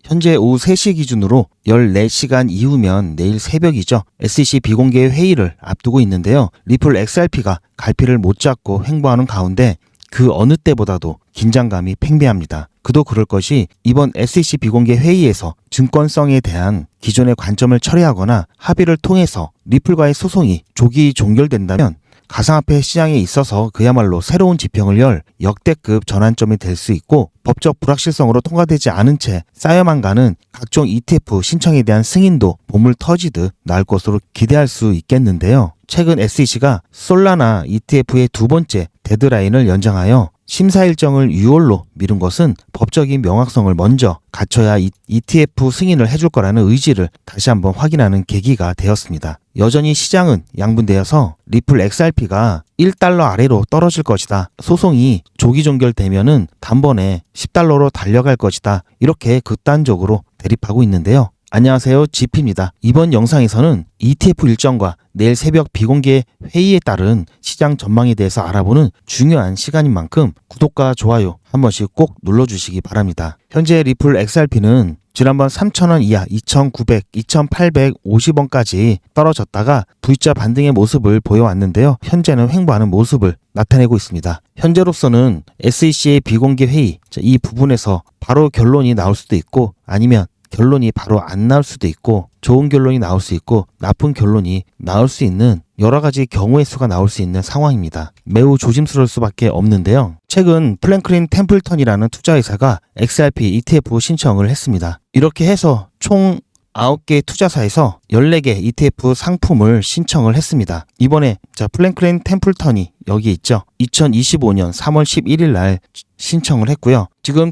현재 오후 3시 기준으로 14시간 이후면 내일 새벽이죠. SEC 비공개 회의를 앞두고 있는데요. 리플 XRP가 갈피를 못 잡고 횡보하는 가운데 그 어느 때보다도 긴장감이 팽배합니다. 그도 그럴 것이 이번 SEC 비공개 회의에서 증권성에 대한 기존의 관점을 철회하거나 합의를 통해서 리플과의 소송이 조기 종결된다면 가상화폐 시장에 있어서 그야말로 새로운 지평을 열 역대급 전환점이 될 수 있고, 법적 불확실성으로 통과되지 않은 채 쌓여만 가는 각종 ETF 신청에 대한 승인도 보물 터지듯 나올 것으로 기대할 수 있겠는데요. 최근 SEC가 솔라나 ETF의 두 번째 데드라인을 연장하여 심사 일정을 6월로 미룬 것은 법적인 명확성을 먼저 갖춰야 ETF 승인을 해줄 거라는 의지를 다시 한번 확인하는 계기가 되었습니다. 여전히 시장은 양분되어서 리플 XRP가 1달러 아래로 떨어질 것이다. 소송이 조기 종결되면은 단번에 10달러로 달려갈 것이다. 이렇게 극단적으로 대립하고 있는데요. 안녕하세요, GP입니다. 이번 영상에서는 ETF 일정과 내일 새벽 비공개 회의에 따른 시장 전망에 대해서 알아보는 중요한 시간인 만큼 구독과 좋아요 한 번씩 꼭 눌러주시기 바랍니다. 현재 리플 XRP는 지난번 3,000원 이하 2,900, 2,850원까지 떨어졌다가 V자 반등의 모습을 보여왔는데요. 현재는 횡보하는 모습을 나타내고 있습니다. 현재로서는 SEC의 비공개 회의, 이 부분에서 바로 결론이 나올 수도 있고, 아니면 결론이 바로 안 나올 수도 있고, 좋은 결론이 나올 수 있고 나쁜 결론이 나올 수 있는 여러 가지 경우의 수가 나올 수 있는 상황입니다. 매우 조심스러울 수밖에 없는데요. 최근 플랭클린 템플턴이라는 투자회사가 XRP ETF 신청을 했습니다. 이렇게 해서 총 9개 투자사에서 14개 ETF 상품을 신청을 했습니다. 이번에 플랭클린 템플턴이 여기 있죠. 2025년 3월 11일 날 신청을 했고요. 지금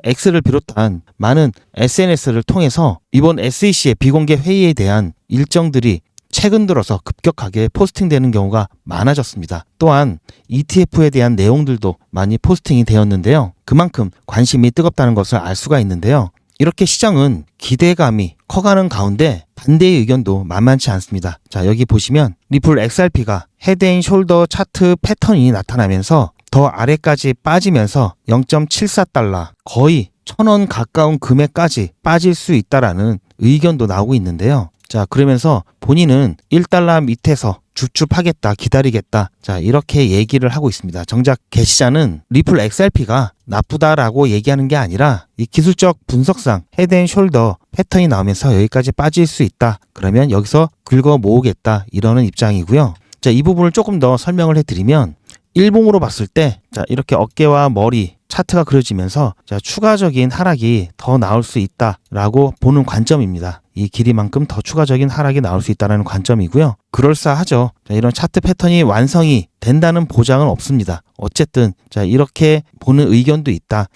X를 비롯한 많은 SNS를 통해서 이번 SEC의 비공개 회의에 대한 일정들이 최근 들어서 급격하게 포스팅되는 경우가 많아졌습니다. 또한 ETF에 대한 내용들도 많이 포스팅이 되었는데요. 그만큼 관심이 뜨겁다는 것을 알 수가 있는데요. 이렇게 시장은 기대감이 커가는 가운데 반대의 의견도 만만치 않습니다. 여기 보시면 리플 XRP가 헤드앤숄더 차트 패턴이 나타나면서 더 아래까지 빠지면서 0.74달러, 거의 1,000원 가까운 금액까지 빠질 수 있다라는 의견도 나오고 있는데요. 그러면서 본인은 1달러 밑에서 줍줍하겠다, 기다리겠다, 이렇게 얘기를 하고 있습니다. 정작 게시자는 리플 XRP가 나쁘다라고 얘기하는 게 아니라 이 기술적 분석상 헤드앤숄더 패턴이 나오면서 여기까지 빠질 수 있다, 그러면 여기서 긁어 모으겠다, 이러는 입장이고요. 이 부분을 조금 더 설명을 해드리면, 일봉으로 봤을 때 이렇게 어깨와 머리 차트가 그려지면서 추가적인 하락이 더 나올 수 있다라고 보는 관점입니다. 이 길이만큼 더 추가적인 하락이 나올 수 있다는 관점이고요. 그럴싸하죠. 이런 차트 패턴이 완성이 된다는 보장은 없습니다. 어쨌든 이렇게 보는 의견도 있다.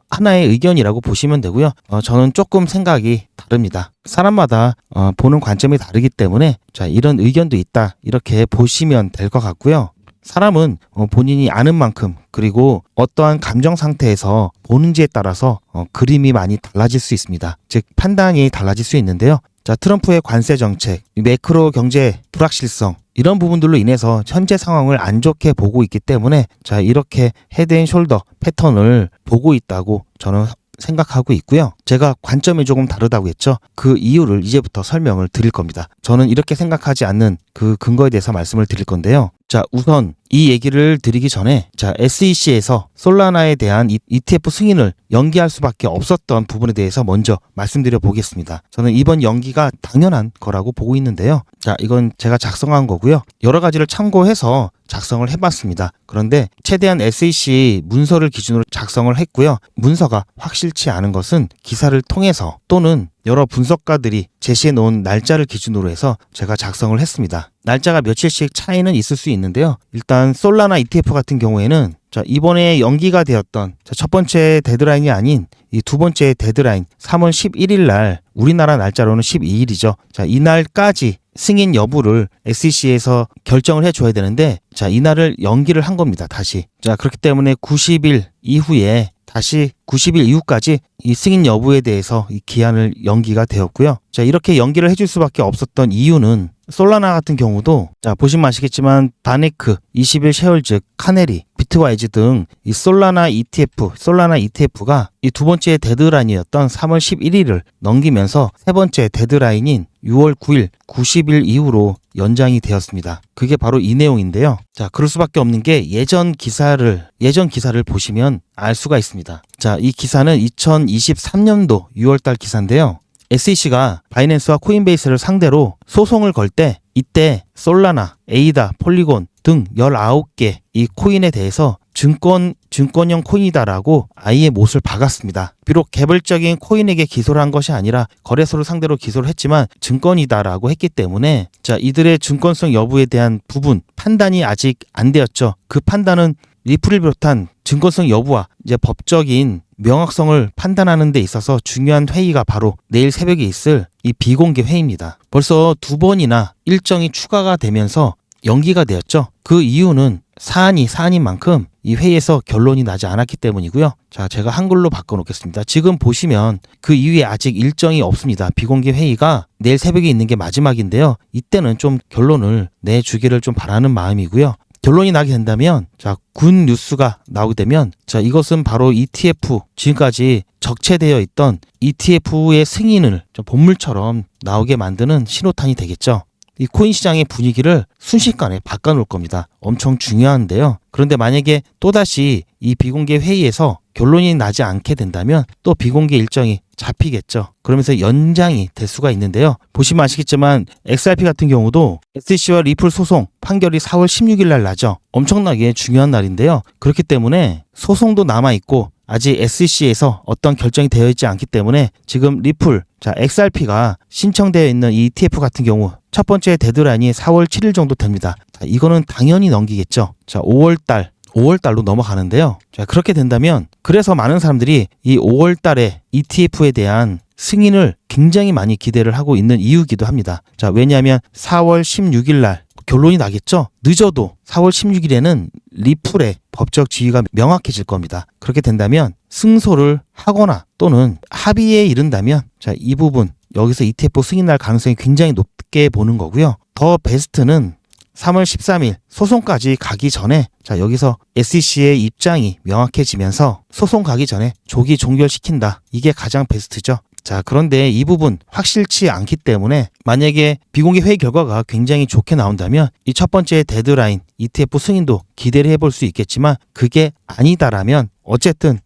하나의 의견이라고 보시면 되고요. 저는 조금 생각이 다릅니다. 사람마다 보는 관점이 다르기 때문에 이런 의견도 있다, 이렇게 보시면 될 것 같고요. 사람은 본인이 아는 만큼, 그리고 어떠한 감정 상태에서 보는지에 따라서 그림이 많이 달라질 수 있습니다. 즉 판단이 달라질 수 있는데요. 트럼프의 관세 정책, 매크로 경제 불확실성, 이런 부분들로 인해서 현재 상황을 안 좋게 보고 있기 때문에 이렇게 헤드앤숄더 패턴을 보고 있다고 저는 생각하고 있고요. 제가 관점이 조금 다르다고 했죠. 그 이유를 이제부터 설명을 드릴 겁니다. 저는 이렇게 생각하지 않는 그 근거에 대해서 말씀을 드릴 건데요. 우선 이 얘기를 드리기 전에 SEC에서 솔라나에 대한 ETF 승인을 연기할 수밖에 없었던 부분에 대해서 먼저 말씀드려 보겠습니다. 저는 이번 연기가 당연한 거라고 보고 있는데요. 이건 제가 작성한 거고요. 여러 가지를 참고해서 작성을 해봤습니다. 그런데 최대한 SEC 문서를 기준으로 작성을 했고요. 문서가 확실치 않은 것은 기사를 통해서 또는 여러 분석가들이 제시해 놓은 날짜를 기준으로 해서 제가 작성을 했습니다. 날짜가 며칠씩 차이는 있을 수 있는데요. 일단 솔라나 ETF 같은 경우에는 이번에 연기가 되었던 첫 번째 데드라인이 아닌 이 두 번째 데드라인 3월 11일 날, 우리나라 날짜로는 12일이죠. 이날까지 승인 여부를 SEC에서 결정을 해줘야 되는데 이날을 연기를 한 겁니다. 다시. 그렇기 때문에 90일 이후에 다시 90일 이후까지 이 승인 여부에 대해서 이 기한을 연기가 되었고요. 자, 이렇게 연기를 해줄 수밖에 없었던 이유는 솔라나 같은 경우도 자, 보시면 아시겠지만 바네크, 21 셰어즈, 카네리, 비트와이즈 등 이 솔라나 ETF가 이 두 번째 데드라인이었던 3월 11일을 넘기면서 세 번째 데드라인인 6월 9일 90일 이후로 연장이 되었습니다. 그게 바로 이 내용인데요. 자, 그럴 수밖에 없는 게 예전 기사를 보시면 알 수가 있습니다. 자, 이 기사는 2023년도 6월달 기사인데요. SEC가 바이낸스와 코인베이스를 상대로 소송을 걸 때 이때 솔라나, 에이다, 폴리곤 등 19개 이 코인에 대해서 증권형 코인이다라고 아예 못을 박았습니다. 비록 개별적인 코인에게 기소를 한 것이 아니라 거래소를 상대로 기소를 했지만 증권이다라고 했기 때문에 자, 이들의 증권성 여부에 대한 부분 판단이 아직 안 되었죠. 그 판단은 리플을 비롯한 증권성 여부와 이제 법적인 명확성을 판단하는 데 있어서 중요한 회의가 바로 내일 새벽에 있을 이 비공개 회의입니다. 벌써 2번이나 일정이 추가가 되면서 연기가 되었죠. 그 이유는 사안인 만큼 이 회의에서 결론이 나지 않았기 때문이고요. 자, 제가 한글로 바꿔놓겠습니다. 지금 보시면 그 이후에 아직 일정이 없습니다. 비공개 회의가 내일 새벽에 있는 게 마지막인데요. 이때는 좀 결론을 내주기를 좀 바라는 마음이고요. 결론이 나게 된다면 자, 군 뉴스가 나오게 되면 자, 이것은 바로 ETF 지금까지 적체되어 있던 ETF의 승인을 좀 본물처럼 나오게 만드는 신호탄이 되겠죠. 이 코인 시장의 분위기를 순식간에 바꿔놓을 겁니다. 엄청 중요한데요. 그런데 만약에 또다시 이 비공개 회의에서 결론이 나지 않게 된다면 또 비공개 일정이 잡히겠죠. 그러면서 연장이 될 수가 있는데요. 보시면 아시겠지만 XRP 같은 경우도 SEC와 리플 소송 판결이 4월 16일 날 나죠. 엄청나게 중요한 날인데요. 그렇기 때문에 소송도 남아있고 아직 SEC에서 어떤 결정이 되어 있지 않기 때문에 지금 리플, 자, XRP가 신청되어 있는 이 ETF 같은 경우 첫 번째 데드라인이 4월 7일 정도 됩니다. 자, 이거는 당연히 넘기겠죠. 자, 5월달로 넘어가는데요. 자, 그렇게 된다면 그래서 많은 사람들이 이 5월달에 ETF에 대한 승인을 굉장히 많이 기대를 하고 있는 이유이기도 합니다. 자, 왜냐하면 4월 16일 날 결론이 나겠죠. 늦어도 4월 16일에는 리플의 법적 지위가 명확해질 겁니다. 그렇게 된다면 승소를 하거나 또는 합의에 이른다면 자, 이 부분 여기서 ETF 승인 날 가능성이 굉장히 높게 보는 거고요. 더 베스트는 3월 13일 소송까지 가기 전에 자, 여기서 SEC의 입장이 명확해지면서 소송 가기 전에 조기 종결시킨다. 이게 가장 베스트죠. 자, 그런데 이 부분 확실치 않기 때문에 만약에 비공개 회의 결과가 굉장히 좋게 나온다면 이 첫 번째 데드라인 ETF 승인도 기대를 해볼 수 있겠지만 그게 아니다라면 어쨌든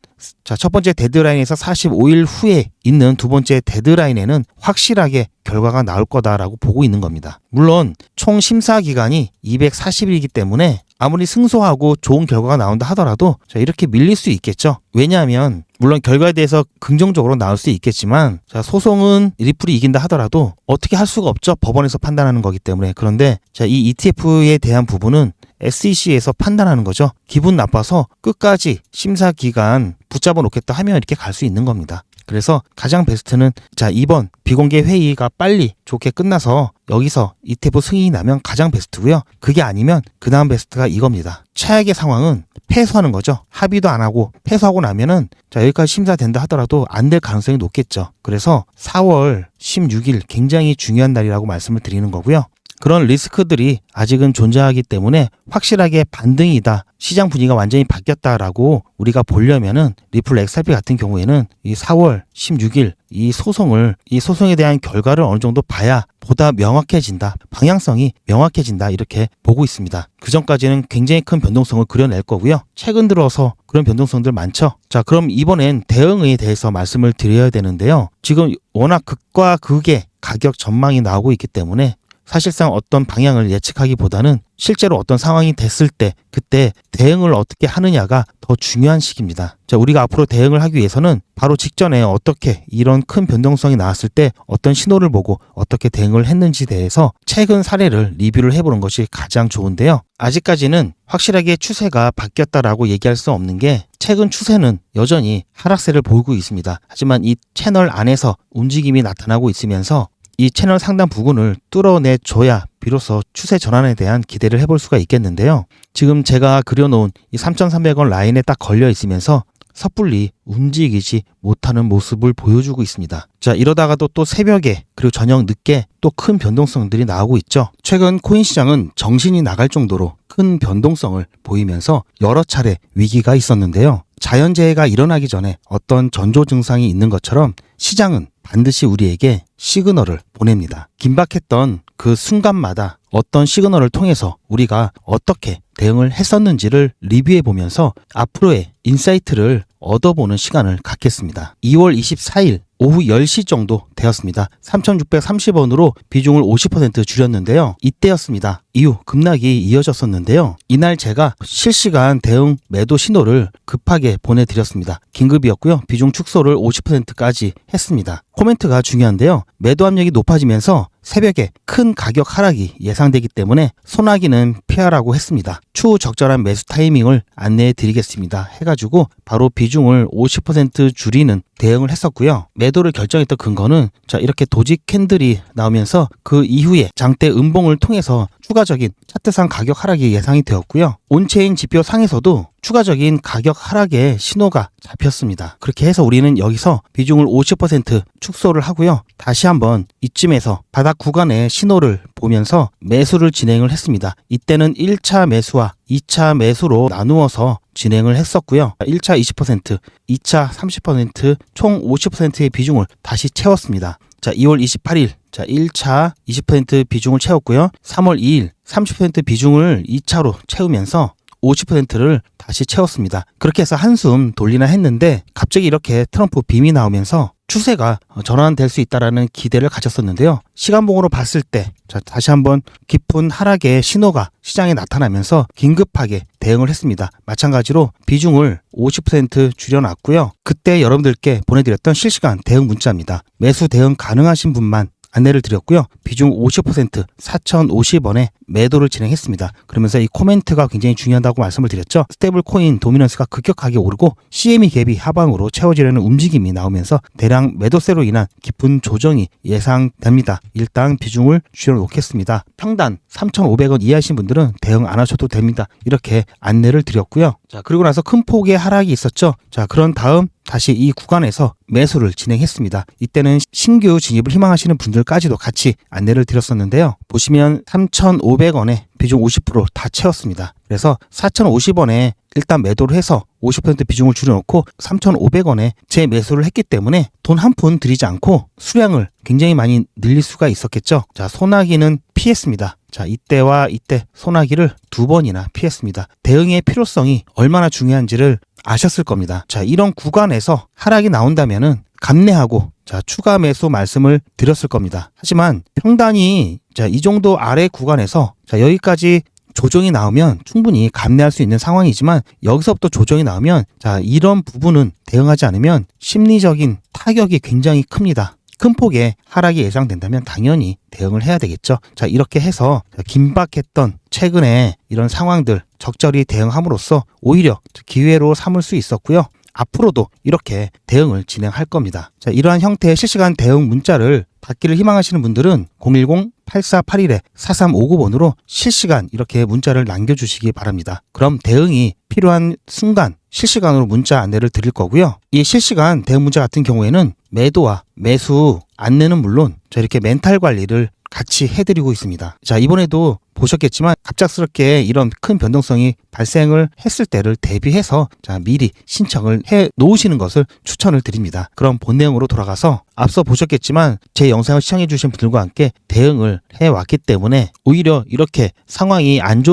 자, 첫 번째 데드라인에서 45일 후에 있는 두 번째 데드라인에는 확실하게 결과가 나올 거다라고 보고 있는 겁니다. 물론 총 심사 기간이 240일이기 때문에 아무리 승소하고 좋은 결과가 나온다 하더라도 자, 이렇게 밀릴 수 있겠죠. 왜냐하면 물론 결과에 대해서 긍정적으로 나올 수 있겠지만 자, 소송은 리플이 이긴다 하더라도 어떻게 할 수가 없죠. 법원에서 판단하는 거기 때문에. 그런데 자, 이 ETF에 대한 부분은 SEC에서 판단하는 거죠. 기분 나빠서 끝까지 심사 기간 붙잡아 놓겠다 하면 이렇게 갈 수 있는 겁니다. 그래서 가장 베스트는 자, 이번 비공개 회의가 빨리 좋게 끝나서 여기서 ETF 승인이 나면 가장 베스트고요. 그게 아니면 그 다음 베스트가 이겁니다. 최악의 상황은 패소하는 거죠. 합의도 안 하고 패소하고 나면은 자, 여기까지 심사된다 하더라도 안 될 가능성이 높겠죠. 그래서 4월 16일 굉장히 중요한 날이라고 말씀을 드리는 거고요. 그런 리스크들이 아직은 존재하기 때문에 확실하게 반등이다, 시장 분위기가 완전히 바뀌었다라고 우리가 보려면은 리플 XRP 같은 경우에는 이 4월 16일 이 소송에 대한 결과를 어느 정도 봐야 보다 명확해진다, 방향성이 명확해진다 이렇게 보고 있습니다. 그 전까지는 굉장히 큰 변동성을 그려낼 거고요. 최근 들어서 그런 변동성들 많죠. 자, 그럼 이번엔 대응에 대해서 말씀을 드려야 되는데요. 지금 워낙 극과 극의 가격 전망이 나오고 있기 때문에 사실상 어떤 방향을 예측하기보다는 실제로 어떤 상황이 됐을 때 그때 대응을 어떻게 하느냐가 더 중요한 시기입니다. 자, 우리가 앞으로 대응을 하기 위해서는 바로 직전에 어떻게 이런 큰 변동성이 나왔을 때 어떤 신호를 보고 어떻게 대응을 했는지 대해서 최근 사례를 리뷰를 해보는 것이 가장 좋은데요. 아직까지는 확실하게 추세가 바뀌었다라고 얘기할 수 없는 게 최근 추세는 여전히 하락세를 보이고 있습니다. 하지만 이 채널 안에서 움직임이 나타나고 있으면서 이 채널 상단 부근을 뚫어내줘야 비로소 추세 전환에 대한 기대를 해볼 수가 있겠는데요. 지금 제가 그려놓은 이 3,300원 라인에 딱 걸려 있으면서 섣불리 움직이지 못하는 모습을 보여주고 있습니다. 자, 이러다가도 또 새벽에 그리고 저녁 늦게 또 큰 변동성들이 나오고 있죠. 최근 코인 시장은 정신이 나갈 정도로 큰 변동성을 보이면서 여러 차례 위기가 있었는데요. 자연재해가 일어나기 전에 어떤 전조 증상이 있는 것처럼 시장은 반드시 우리에게 시그널을 보냅니다. 긴박했던 그 순간마다 어떤 시그널을 통해서 우리가 어떻게 대응을 했었는지를 리뷰해 보면서 앞으로의 인사이트를 얻어보는 시간을 갖겠습니다. 2월 24일 오후 10시 정도 되었습니다. 3,630원으로 비중을 50% 줄였는데요. 이때였습니다. 이후 급락이 이어졌었는데요. 이날 제가 실시간 대응 매도 신호를 급하게 보내드렸습니다. 긴급이었고요. 비중 축소를 50%까지 했습니다. 코멘트가 중요한데요. 매도 압력이 높아지면서 새벽에 큰 가격 하락이 예상되기 때문에 소나기는 피하라고 했습니다. 추후 적절한 매수 타이밍을 안내해 드리겠습니다. 해가지고 바로 비중을 50% 줄이는 대응을 했었고요. 매도를 결정했던 근거는 자, 이렇게 도지 캔들이 나오면서 그 이후에 장대 음봉을 통해서 추가적인 차트상 가격 하락이 예상이 되었고요. 온체인 지표 상에서도 추가적인 가격 하락의 신호가 잡혔습니다. 그렇게 해서 우리는 여기서 비중을 50% 축소를 하고요. 다시 한번 이쯤에서 바닥 구간의 신호를 보면서 매수를 진행을 했습니다. 이때는 1차 매수와 2차 매수로 나누어서 진행을 했었고요. 1차 20%, 2차 30%, 총 50%의 비중을 다시 채웠습니다. 자, 2월 28일, 자, 1차 20% 비중을 채웠고요. 3월 2일 30% 비중을 2차로 채우면서 50%를 다시 채웠습니다. 그렇게 해서 한숨 돌리나 했는데 갑자기 이렇게 트럼프 빔이 나오면서 추세가 전환될 수 있다라는 기대를 가졌었는데요. 시간봉으로 봤을 때 자, 다시 한번 깊은 하락의 신호가 시장에 나타나면서 긴급하게 대응을 했습니다. 마찬가지로 비중을 50% 줄여놨고요. 그때 여러분들께 보내드렸던 실시간 대응 문자입니다. 매수 대응 가능하신 분만 안내를 드렸고요. 비중 50% 4,050원에 매도를 진행했습니다. 그러면서 이 코멘트가 굉장히 중요하다고 말씀을 드렸죠. 스테이블 코인 도미넌스가 급격하게 오르고 CME 갭이 하방으로 채워지려는 움직임이 나오면서 대량 매도세로 인한 깊은 조정이 예상됩니다. 일단 비중을 줄여놓겠습니다. 평단 3,500원 이하이신 분들은 대응 안 하셔도 됩니다. 이렇게 안내를 드렸고요. 자, 그리고 나서 큰 폭의 하락이 있었죠. 자, 그런 다음 다시 이 구간에서 매수를 진행했습니다. 이때는 신규 진입을 희망하시는 분들까지도 같이 안내를 드렸었는데요. 보시면 3,500원에 비중 50% 다 채웠습니다. 그래서 4,050원에 일단 매도를 해서 50% 비중을 줄여놓고 3,500원에 재매수를 했기 때문에 돈 한 푼 들이지 않고 수량을 굉장히 많이 늘릴 수가 있었겠죠. 자, 소나기는 피했습니다. 자, 이때와 이때 소나기를 2번이나 피했습니다. 대응의 필요성이 얼마나 중요한지를 아셨을 겁니다. 자, 이런 구간에서 하락이 나온다면은 감내하고 자, 추가 매수 말씀을 드렸을 겁니다. 하지만 평단이 자, 이 정도 아래 구간에서 자, 여기까지 조정이 나오면 충분히 감내할 수 있는 상황이지만 여기서부터 조정이 나오면 자, 이런 부분은 대응하지 않으면 심리적인 타격이 굉장히 큽니다. 큰 폭의 하락이 예상된다면 당연히 대응을 해야 되겠죠. 자, 이렇게 해서 긴박했던 최근에 이런 상황들 적절히 대응함으로써 오히려 기회로 삼을 수 있었고요. 앞으로도 이렇게 대응을 진행할 겁니다. 자, 이러한 형태의 실시간 대응 문자를 받기를 희망하시는 분들은 010-8481-4359번으로 실시간 이렇게 문자를 남겨주시기 바랍니다. 그럼 대응이 필요한 순간 실시간으로 문자 안내를 드릴 거고요. 이 실시간 대응 문자 같은 경우에는 매도와 매수 안내는 물론 자, 이렇게 멘탈 관리를 같이 해드리고 있습니다. 자, 이번에도 보셨겠지만 갑작스럽게 이런 큰 변동성이 발생을 했을 때를 대비해서 자, 미리 신청을 해 놓으시는 것을 추천을 드립니다. 그럼 본 내용으로 돌아가서 앞서 보셨겠지만 제 영상을 시청해 주신 분들과 함께 대응을 해왔기 때문에 오히려 이렇게 상황이 안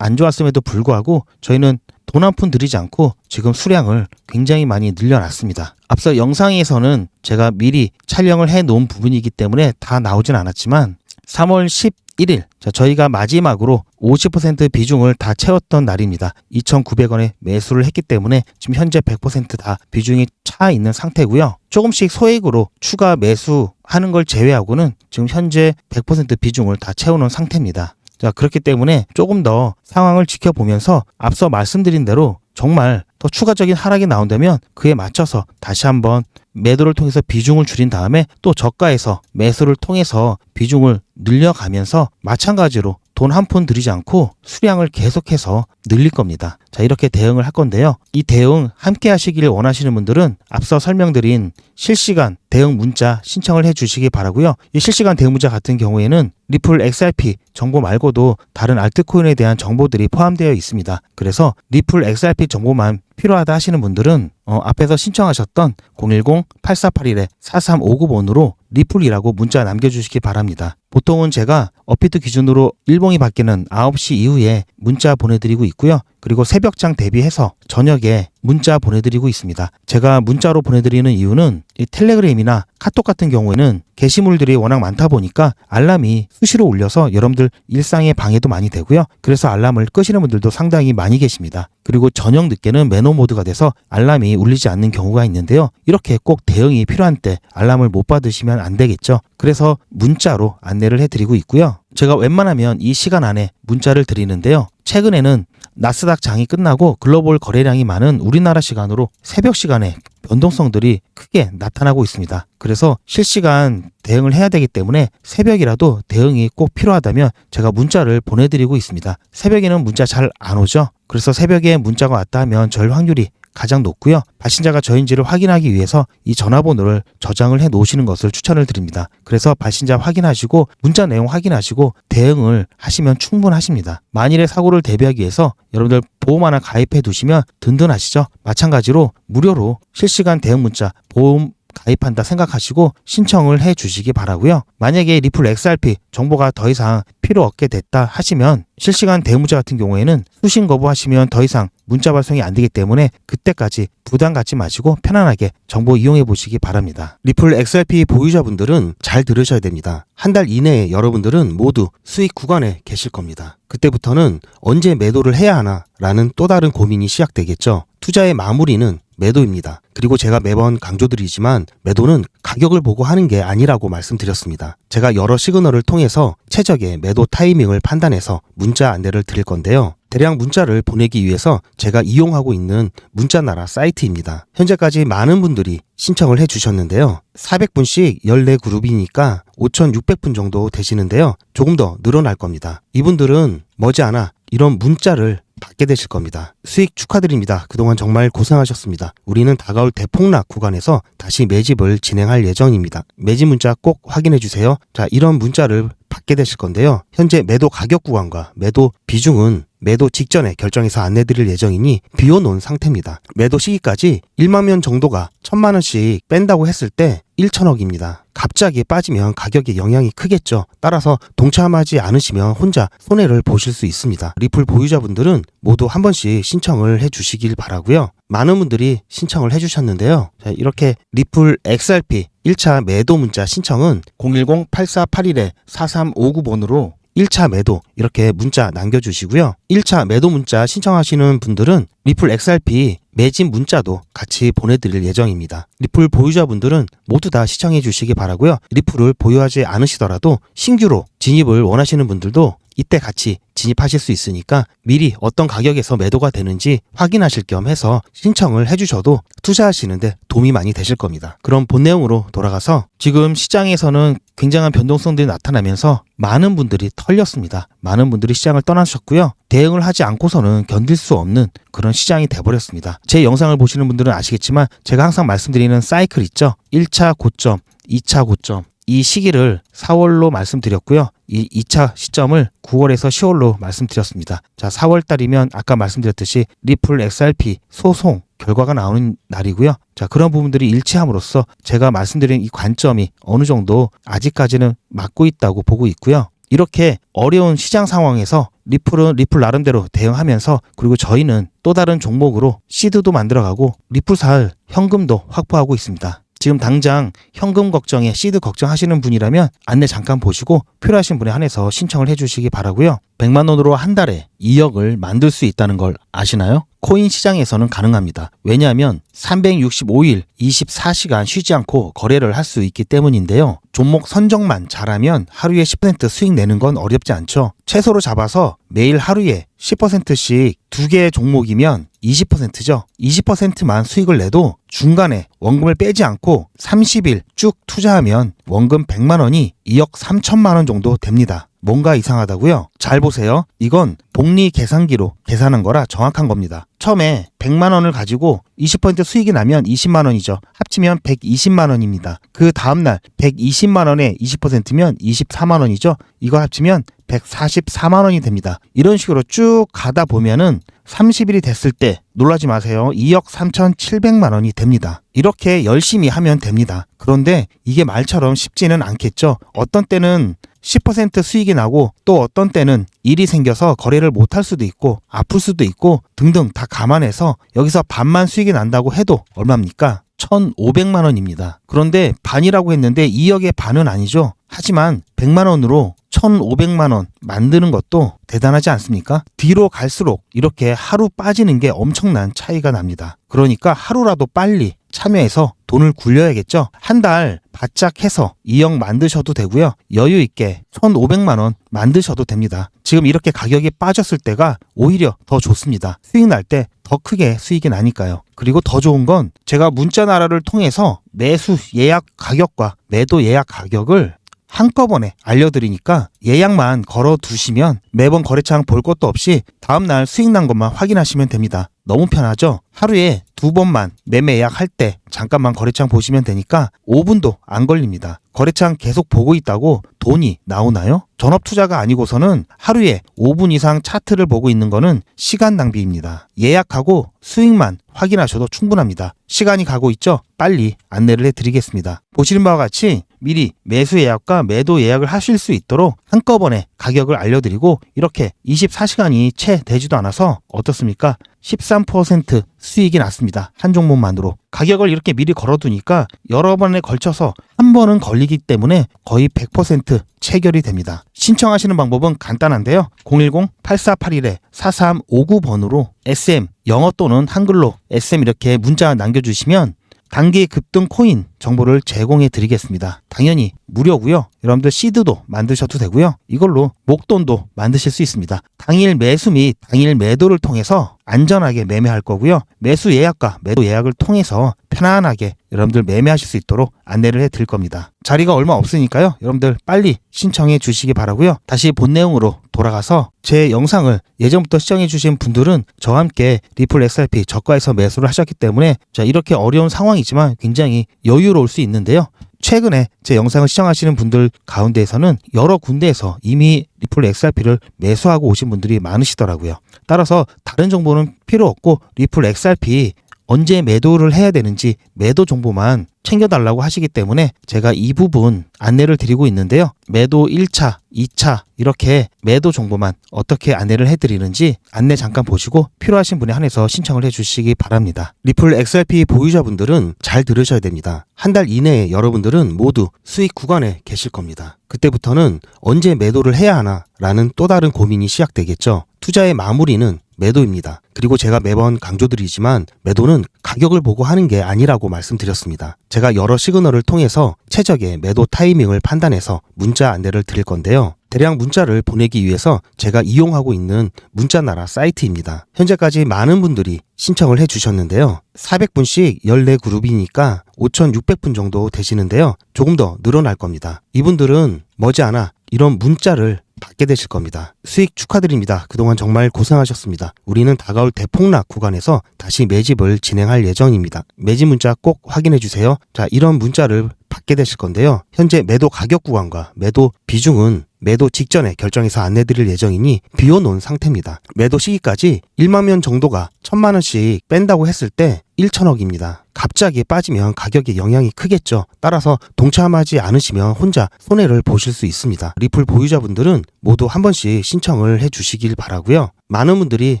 좋았음에도 불구하고 저희는 돈 한 푼 들이지 않고 지금 수량을 굉장히 많이 늘려놨습니다. 앞서 영상에서는 제가 미리 촬영을 해 놓은 부분이기 때문에 다 나오진 않았지만 3월 11일 자, 저희가 마지막으로 50% 비중을 다 채웠던 날입니다. 2,900원에 매수를 했기 때문에 지금 현재 100% 다 비중이 차 있는 상태고요. 조금씩 소액으로 추가 매수하는 걸 제외하고는 지금 현재 100% 비중을 다 채워놓은 상태입니다. 자, 그렇기 때문에 조금 더 상황을 지켜보면서 앞서 말씀드린 대로 정말 더 추가적인 하락이 나온다면 그에 맞춰서 다시 한번 매도를 통해서 비중을 줄인 다음에 또 저가에서 매수를 통해서 비중을 늘려가면서 마찬가지로 돈 한 푼 들이지 않고 수량을 계속해서 늘릴 겁니다. 자, 자, 이렇게 대응을 할 건데요. 이 대응 함께 하시길 원하시는 분들은 앞서 설명드린 실시간 대응 문자 신청을 해 주시기 바라고요. 이 실시간 대응 문자 같은 경우에는 리플 XRP 정보 말고도 다른 알트코인에 대한 정보들이 포함되어 있습니다. 그래서 리플 XRP 정보만 필요하다 하시는 분들은 앞에서 신청하셨던 010-8481-4359번으로 리플이라고 문자 남겨주시기 바랍니다. 보통은 제가 업비트 기준으로 일봉이 바뀌는 9시 이후에 문자 보내드리고 있고요. 그리고 새벽장 대비해서 저녁에 문자 보내드리고 있습니다. 제가 문자로 보내드리는 이유는 이 텔레그램이나 카톡 같은 경우에는 게시물들이 워낙 많다 보니까 알람이 수시로 울려서 여러분들 일상에 방해도 많이 되고요. 그래서 알람을 끄시는 분들도 상당히 많이 계십니다. 그리고 저녁 늦게는 매너 모드가 돼서 알람이 울리지 않는 경우가 있는데요. 이렇게 꼭 대응이 필요한 때 알람을 못 받으시면 안 되겠죠. 그래서 문자로 안내를 해드리고 있고요. 제가 웬만하면 이 시간 안에 문자를 드리는데요. 최근에는 나스닥 장이 끝나고 글로벌 거래량이 많은 우리나라 시간으로 새벽 시간에 변동성들이 크게 나타나고 있습니다. 그래서 실시간 대응을 해야 되기 때문에 새벽이라도 대응이 꼭 필요하다면 제가 문자를 보내드리고 있습니다. 새벽에는 문자 잘 안 오죠? 그래서 새벽에 문자가 왔다 하면 절 확률이 가장 높고요. 발신자가 저인지를 확인하기 위해서 이 전화번호를 저장을 해 놓으시는 것을 추천을 드립니다. 그래서 발신자 확인하시고 문자 내용 확인하시고 대응을 하시면 충분하십니다. 만일의 사고를 대비하기 위해서 여러분들 보험 하나 가입해 두시면 든든하시죠. 마찬가지로 무료로 실시간 대응 문자 보험 가입한다 생각하시고 신청을 해 주시기 바라고요. 만약에 리플 XRP 정보가 더 이상 필요 없게 됐다 하시면 실시간 대응 문자 같은 경우에는 수신 거부하시면 더 이상 문자 발송이 안 되기 때문에 그때까지 부담 갖지 마시고 편안하게 정보 이용해 보시기 바랍니다. 리플 XRP 보유자분들은 잘 들으셔야 됩니다. 한 달 이내에 여러분들은 모두 수익 구간에 계실 겁니다. 그때부터는 언제 매도를 해야 하나 라는 또 다른 고민이 시작되겠죠. 투자의 마무리는 매도입니다. 그리고 제가 매번 강조드리지만 매도는 가격을 보고 하는 게 아니라고 말씀드렸습니다. 제가 여러 시그널을 통해서 최적의 매도 타이밍을 판단해서 문자 안내를 드릴 건데요. 대량 문자를 보내기 위해서 제가 이용하고 있는 문자나라 사이트입니다. 현재까지 많은 분들이 신청을 해주셨는데요. 400분씩 14그룹이니까 5,600분 정도 되시는데요. 조금 더 늘어날 겁니다. 이분들은 머지않아 이런 문자를 받게 되실 겁니다. 수익 축하드립니다. 그동안 정말 고생하셨습니다. 우리는 다가올 대폭락 구간에서 다시 매집을 진행할 예정입니다. 매집 문자 꼭 확인해 주세요. 자, 이런 문자를 받게 되실 건데요. 현재 매도 가격 구간과 매도 비중은 매도 직전에 결정해서 안내드릴 예정이니 비워놓은 상태입니다. 매도 시기까지 1만 명 정도가 1,000만 원씩 뺀다고 했을 때 1,000억입니다. 갑자기 빠지면 가격에 영향이 크겠죠. 따라서 동참하지 않으시면 혼자 손해를 보실 수 있습니다. 리플 보유자분들은 모두 한 번씩 신청을 해주시길 바라고요. 많은 분들이 신청을 해주셨는데요. 자, 이렇게 리플 XRP 1차 매도 문자 신청은 010-8481-4359번으로 1차 매도 이렇게 문자 남겨주시고요. 1차 매도 문자 신청하시는 분들은 리플 XRP 매집 문자도 같이 보내드릴 예정입니다. 리플 보유자분들은 모두 다 시청해 주시기 바라고요. 리플을 보유하지 않으시더라도 신규로 진입을 원하시는 분들도 이때 같이 진입하실 수 있으니까 미리 어떤 가격에서 매도가 되는지 확인하실 겸 해서 신청을 해주셔도 투자하시는데 도움이 많이 되실 겁니다. 그럼 본 내용으로 돌아가서 지금 시장에서는 굉장한 변동성들이 나타나면서 많은 분들이 털렸습니다. 많은 분들이 시장을 떠나셨고요. 대응을 하지 않고서는 견딜 수 없는 그런 시장이 돼버렸습니다. 제 영상을 보시는 분들은 아시겠지만 제가 항상 말씀드리는 사이클 있죠. 1차 고점, 2차 고점. 이 시기를 4월로 말씀드렸고요. 이 2차 시점을 9월에서 10월로 말씀드렸습니다. 자, 4월 달이면 아까 말씀드렸듯이 리플 XRP 소송 결과가 나오는 날이고요. 자, 그런 부분들이 일치함으로써 제가 말씀드린 이 관점이 어느 정도 아직까지는 맞고 있다고 보고 있고요. 이렇게 어려운 시장 상황에서 리플은 리플 나름대로 대응하면서 그리고 저희는 또 다른 종목으로 시드도 만들어가고 리플 살 현금도 확보하고 있습니다. 지금 당장 현금 걱정에 시드 걱정하시는 분이라면 안내 잠깐 보시고 필요하신 분에 한해서 신청을 해주시기 바라고요. 100만 원으로 한 달에 2억을 만들 수 있다는 걸 아시나요? 코인 시장에서는 가능합니다. 왜냐하면 365일 24시간 쉬지 않고 거래를 할 수 있기 때문인데요. 종목 선정만 잘하면 하루에 10% 수익 내는 건 어렵지 않죠. 최소로 잡아서 매일 하루에 10%씩 2개의 종목이면 20%죠. 20%만 수익을 내도 중간에 원금을 빼지 않고 30일 쭉 투자하면 원금 100만 원이 2억 3천만 원 정도 됩니다. 뭔가 이상하다고요? 잘 보세요. 이건 복리 계산기로 계산한 거라 정확한 겁니다. 처음에 100만 원을 가지고 20% 수익이 나면 20만 원이죠. 합치면 120만 원입니다. 그 다음날 120만 원에 20%면 24만 원이죠. 이거 합치면 144만 원이 됩니다. 이런 식으로 쭉 가다 보면은 30일이 됐을 때 놀라지 마세요. 2억 3,700만 원이 됩니다. 이렇게 열심히 하면 됩니다. 그런데 이게 말처럼 쉽지는 않겠죠. 어떤 때는 10% 수익이 나고 또 어떤 때는 일이 생겨서 거래를 못할 수도 있고 아플 수도 있고 등등 다 감안해서 여기서 반만 수익이 난다고 해도 얼마입니까? 1,500만 원입니다. 그런데 반이라고 했는데 2억의 반은 아니죠. 하지만 100만 원으로 1,500만 원 만드는 것도 대단하지 않습니까? 뒤로 갈수록 이렇게 하루 빠지는 게 엄청난 차이가 납니다. 그러니까 하루라도 빨리 참여해서 돈을 굴려야겠죠. 한 달 바짝 해서 2억 만드셔도 되고요. 여유 있게 1,500만 원 만드셔도 됩니다. 지금 이렇게 가격이 빠졌을 때가 오히려 더 좋습니다. 수익 날 때 더 크게 수익이 나니까요. 그리고 더 좋은 건 제가 문자나라를 통해서 매수 예약 가격과 매도 예약 가격을 한꺼번에 알려드리니까 예약만 걸어두시면 매번 거래창 볼 것도 없이 다음날 수익 난 것만 확인하시면 됩니다. 너무 편하죠? 하루에 2번만 매매 예약할 때 잠깐만 거래창 보시면 되니까 5분도 안 걸립니다. 거래창 계속 보고 있다고 돈이 나오나요? 전업투자가 아니고서는 하루에 5분 이상 차트를 보고 있는 거는 시간 낭비입니다. 예약하고 수익만 확인하셔도 충분합니다. 시간이 가고 있죠? 빨리 안내를 해드리겠습니다. 보시는 바와 같이 미리 매수 예약과 매도 예약을 하실 수 있도록 한꺼번에 가격을 알려드리고 이렇게 24시간이 채 되지도 않아서 어떻습니까? 13% 수익이 났습니다. 한 종목만으로. 가격을 이렇게 미리 걸어두니까 여러 번에 걸쳐서 한 번은 걸리기 때문에 거의 100% 체결이 됩니다. 신청하시는 방법은 간단한데요. 010-8481-4359번으로 SM 영어 또는 한글로 SM 이렇게 문자 남겨주시면 단기 급등 코인 정보를 제공해 드리겠습니다. 당연히 무료고요. 여러분들 시드도 만드셔도 되고요. 이걸로 목돈도 만드실 수 있습니다. 당일 매수 및 당일 매도를 통해서 안전하게 매매할 거고요. 매수 예약과 매도 예약을 통해서 편안하게 여러분들 매매하실 수 있도록 안내를 해 드릴 겁니다. 자리가 얼마 없으니까요. 여러분들 빨리 신청해 주시기 바라고요. 다시 본 내용으로 돌아가서 제 영상을 예전부터 시청해 주신 분들은 저와 함께 리플 XRP 저가에서 매수를 하셨기 때문에 자 이렇게 어려운 상황이지만 굉장히 여유로울 수 있는데요. 최근에 제 영상을 시청하시는 분들 가운데에서는 여러 군데에서 이미 리플 XRP를 매수하고 오신 분들이 많으시더라고요. 따라서 다른 정보는 필요 없고 리플 XRP 언제 매도를 해야 되는지 매도 정보만 챙겨달라고 하시기 때문에 제가 이 부분 안내를 드리고 있는데요. 매도 1차, 2차 이렇게 매도 정보만 어떻게 안내를 해드리는지 안내 잠깐 보시고 필요하신 분에 한해서 신청을 해주시기 바랍니다. 리플 XRP 보유자분들은 잘 들으셔야 됩니다. 한 달 이내에 여러분들은 모두 수익 구간에 계실 겁니다. 그때부터는 언제 매도를 해야 하나 라는 또 다른 고민이 시작되겠죠. 투자의 마무리는 매도입니다. 그리고 제가 매번 강조드리지만 매도는 가격을 보고 하는 게 아니라고 말씀드렸습니다. 제가 여러 시그널을 통해서 최적의 매도 타이밍을 판단해서 문자 안내를 드릴 건데요. 대량 문자를 보내기 위해서 제가 이용하고 있는 문자나라 사이트입니다. 현재까지 많은 분들이 신청을 해주셨는데요. 400분씩 14그룹이니까 5,600분 정도 되시는데요. 조금 더 늘어날 겁니다. 이분들은 머지않아 이런 문자를 받게 되실 겁니다. 수익 축하드립니다. 그동안 정말 고생하셨습니다. 우리는 다가올 대폭락 구간에서 다시 매집을 진행할 예정입니다. 매집 문자 꼭 확인해 주세요. 자, 이런 문자를 받게 되실 건데요. 현재 매도 가격 구간과 매도 비중은 매도 직전에 결정해서 안내드릴 예정이니 비워놓은 상태입니다. 매도 시기까지 1만 명 정도가 1,000만 원씩 뺀다고 했을 때 1,000억입니다. 갑자기 빠지면 가격에 영향이 크겠죠. 따라서 동참하지 않으시면 혼자 손해를 보실 수 있습니다. 리플 보유자분들은 모두 한 번씩 신청을 해주시길 바라고요. 많은 분들이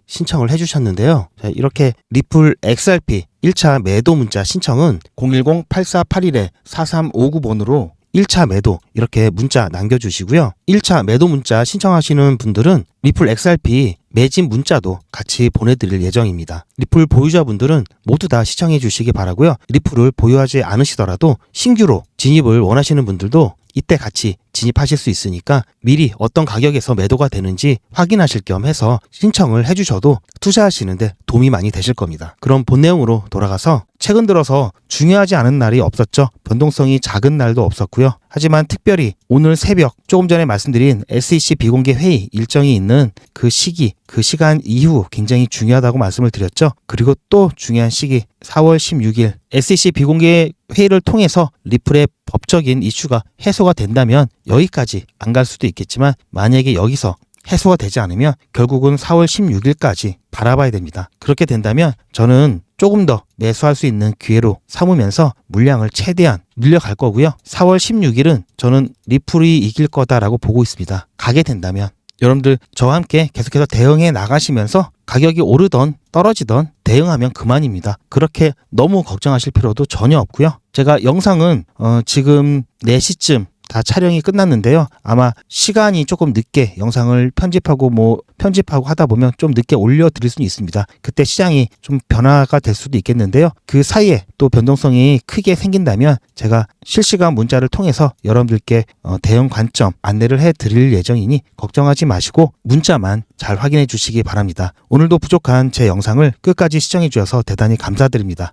신청을 해주셨는데요. 자, 이렇게 리플 XRP 1차 매도 문자 신청은 010-8481-4359번으로 1차 매도 이렇게 문자 남겨주시고요. 1차 매도 문자 신청하시는 분들은 리플 XRP 매집 문자도 같이 보내드릴 예정입니다. 리플 보유자분들은 모두 다 시청해 주시기 바라고요. 리플을 보유하지 않으시더라도 신규로 진입을 원하시는 분들도 이때 같이 진입하실 수 있으니까 미리 어떤 가격에서 매도가 되는지 확인하실 겸 해서 신청을 해주셔도 투자하시는데 도움이 많이 되실 겁니다. 그럼 본 내용으로 돌아가서 최근 들어서 중요하지 않은 날이 없었죠. 변동성이 작은 날도 없었고요. 하지만 특별히 오늘 새벽 조금 전에 말씀드린 SEC 비공개 회의 일정이 있는 그 시기, 그 시간 이후 굉장히 중요하다고 말씀을 드렸죠. 그리고 또 중요한 시기 4월 16일 SEC 비공개 회의를 통해서 리플의 법적인 이슈가 해소가 된다면 여기까지 안 갈 수도 있겠지만 만약에 여기서 해소가 되지 않으면 결국은 4월 16일까지 바라봐야 됩니다. 그렇게 된다면 저는 조금 더 매수할 수 있는 기회로 삼으면서 물량을 최대한 늘려갈 거고요. 4월 16일은 저는 리플이 이길 거다라고 보고 있습니다. 가게 된다면 여러분들 저와 함께 계속해서 대응해 나가시면서 가격이 오르던 떨어지던 대응하면 그만입니다. 그렇게 너무 걱정하실 필요도 전혀 없고요. 제가 영상은 지금 4시쯤 다 촬영이 끝났는데요. 아마 시간이 조금 늦게 영상을 편집하고 하다 보면 좀 늦게 올려드릴 수는 있습니다. 그때 시장이 좀 변화가 될 수도 있겠는데요. 그 사이에 또 변동성이 크게 생긴다면 제가 실시간 문자를 통해서 여러분들께 대응 관점 안내를 해드릴 예정이니 걱정하지 마시고 문자만 잘 확인해 주시기 바랍니다. 오늘도 부족한 제 영상을 끝까지 시청해 주셔서 대단히 감사드립니다.